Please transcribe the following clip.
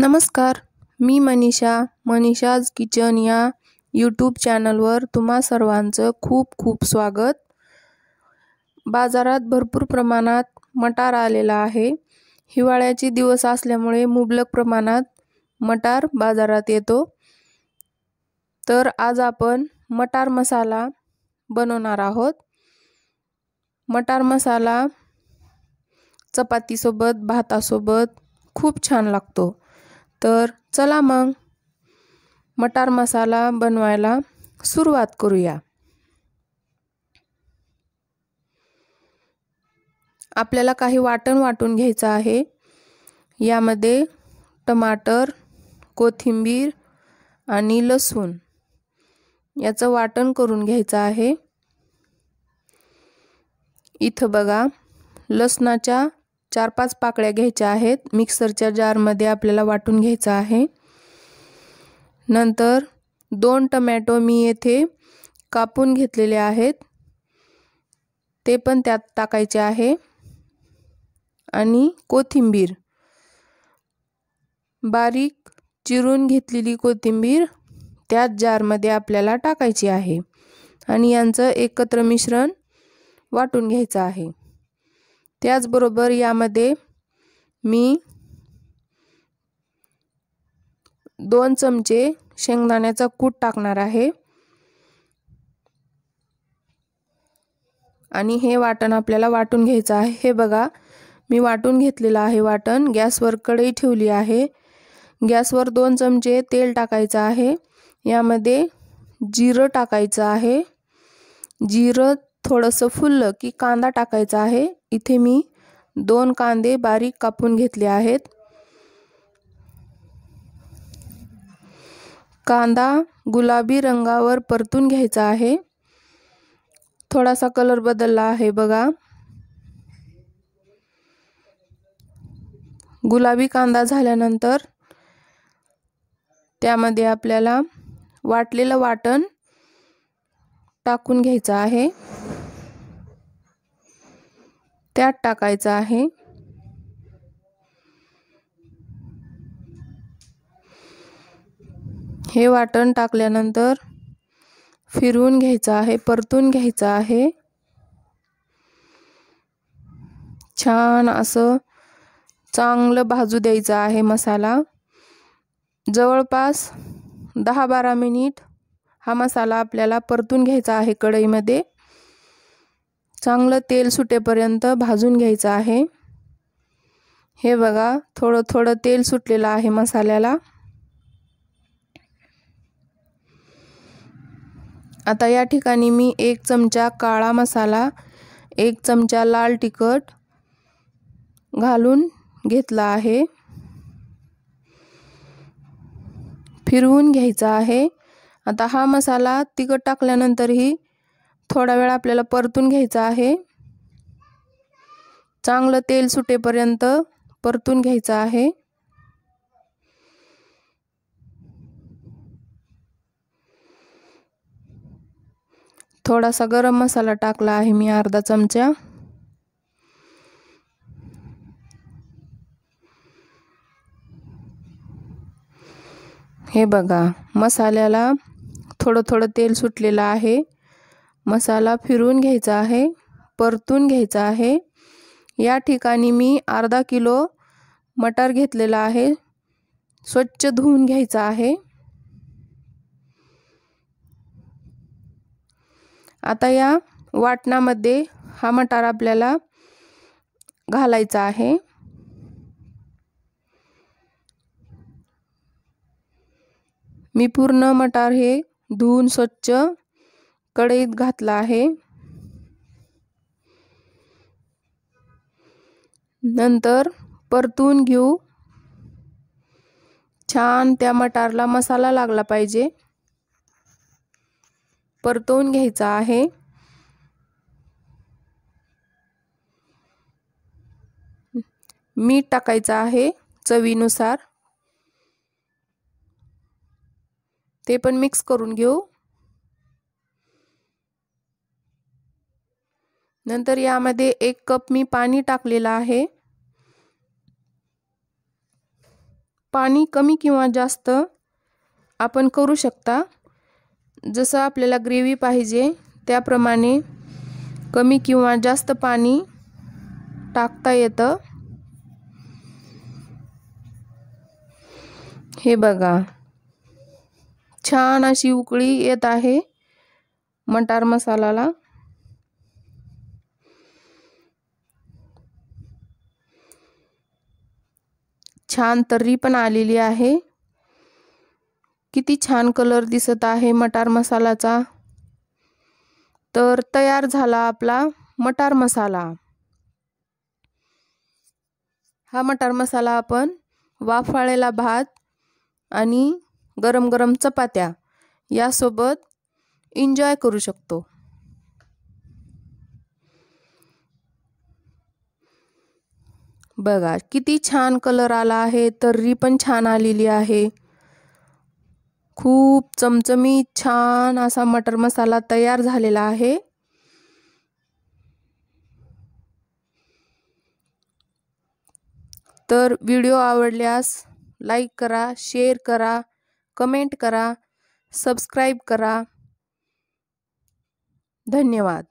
नमस्कार, मी मनीषाज किचन या यूट्यूब चॅनलवर तुम्हा सर्वांचं खूप खूप स्वागत। बाजारात भरपूर प्रमाणात मटार आलेला आहे। हिवाळ्याचे दिवस असल्यामुळे मुबलक प्रमाणात मटार बाजारात येतो। तर आज आपण मटार मसाला बनवणार आहोत। मटार मसाला चपातीसोबत भातासोबत खूप छान लागतो। तर चला मग मटार मसाला बनवायला सुरुवात करूया। आपल्याला काही वाटण वाटून घ्यायचं आहे। यामध्ये टमाटर, कोथिंबीर आणि लसूण याचं वाटण करून घ्यायचं आहे। इथं बघा, लसणाच्या 4-5 पाकळ्या घ्यायच्या आहेत। मिक्सरच्या जारमध्ये आपल्याला वाटून घ्यायचं आहे। नंतर 2 टोमॅटो मी येथे कापून घेतलेले आहेत, ते पण त्यात टाकायचे आहे। आणि कोथिंबीर बारीक चिरून घेतलेली कोथिंबीर त्याच जारमध्ये आपल्याला टाकायची आहे आणि यांचं एकत्र मिश्रण वाटून घ्यायचं आहे। त्याचबरोबर यामध्ये मी 2 चमचे शेंगदाण्याचा कूट टाकणार आहे आणि हे वाटण आपल्याला वाटून घ्यायचं आहे। हे बघा, मी वाटून घेतलेलं आहे वाटण। गॅसवर कढई ठेवली आहे। गॅसवर 2 चमचे तेल टाकायचं आहे। यामध्ये जिरं टाकायचं आहे। जिरं थोडंसं फुललं की कांदा टाकायचा आहे। इथे मी 2 कांदे बारीक कापून घेतले आहेत। कांदा गुलाबी रंगावर परतून घ्यायचा आहे। थोडासा कलर बदलला आहे बघा। गुलाबी कांदा झाल्यानंतर त्यामध्ये आपल्याला वाटलेलं वाटण टाकून घ्यायचं आहे। त्यात टाकायचं आहे। हे वाटण टाकल्यानंतर फिरवून घ्यायचं आहे, परतून घ्यायचं आहे। छान असं चांगलं भाजू द्यायचं आहे मसाला। जवळपास 10-12 मिनिट हा मसाला आपल्याला परतून घ्यायचा आहे। कढईमध्ये चांगलं तेल सुटेपर्यंत भाजून घ्यायचं आहे। हे बघा, थोडं थोडं तेल सुटलेलं आहे मसाल्याला। आता या ठिकाणी मी 1 चमचा काळा मसाला, 1 चमचा लाल तिखट घालून घेतला आहे। फिरवून घ्यायचा आहे। आता हा मसाला तिखट टाकल्यानंतरही थोडा वेळ आपल्याला परतून घ्यायचा आहे। चांगलं तेल सुटेपर्यंत परतून घ्यायचं आहे। थोडासा गरम मसाला टाकला आहे मी, अर्धा चमचा। हे बघा, मसाल्याला थोडं थोडं तेल सुटलेलं आहे। मसाला फिरवून घ्यायचा आहे, परतून घ्यायचा आहे। या ठिकाणी मी अर्धा किलो मटार घेतलेला आहे, स्वच्छ धुवून घ्यायचा आहे। आता या वाटणामध्ये हा मटार आपल्याला घालायचा आहे। मी पूर्ण मटार हे धुवून स्वच्छ कढईत घातला आहे। नंतर परतून घेऊ। छान त्या मटारला मसाला लागला पाहिजे, परतवून घ्यायचा आहे। मीठ टाकायचं आहे चवीनुसार, ते पण मिक्स करून घेऊ। नंतर यामध्ये 1 कप मी पाणी टाकलेलं आहे। पाणी कमी किंवा जास्त आपण करू शकता। जसं आपल्याला ग्रेव्ही पाहिजे त्याप्रमाणे कमी किंवा जास्त पाणी टाकता येतं। हे बघा, छान अशी उकळी येत आहे मटार मसाल्याला। छान तर्री पण आलेली आहे। किती छान कलर दिसत आहे मटार मसाल्याचा। तर तयार झाला आपला मटार मसाला। हा मटार मसाला आपण वाफाळलेला भात आणि गरम गरम चपात्या यासोबत एन्जॉय करू शकतो। बघा किती छान कलर आला आहे, तर्री पण छान आलेली आहे। खूप चमचमीत छान असा मटार मसाला तयार झालेला आहे। तर व्हिडिओ आवडल्यास लाईक करा, शेअर करा, कमेंट करा, सबस्क्राईब करा। धन्यवाद।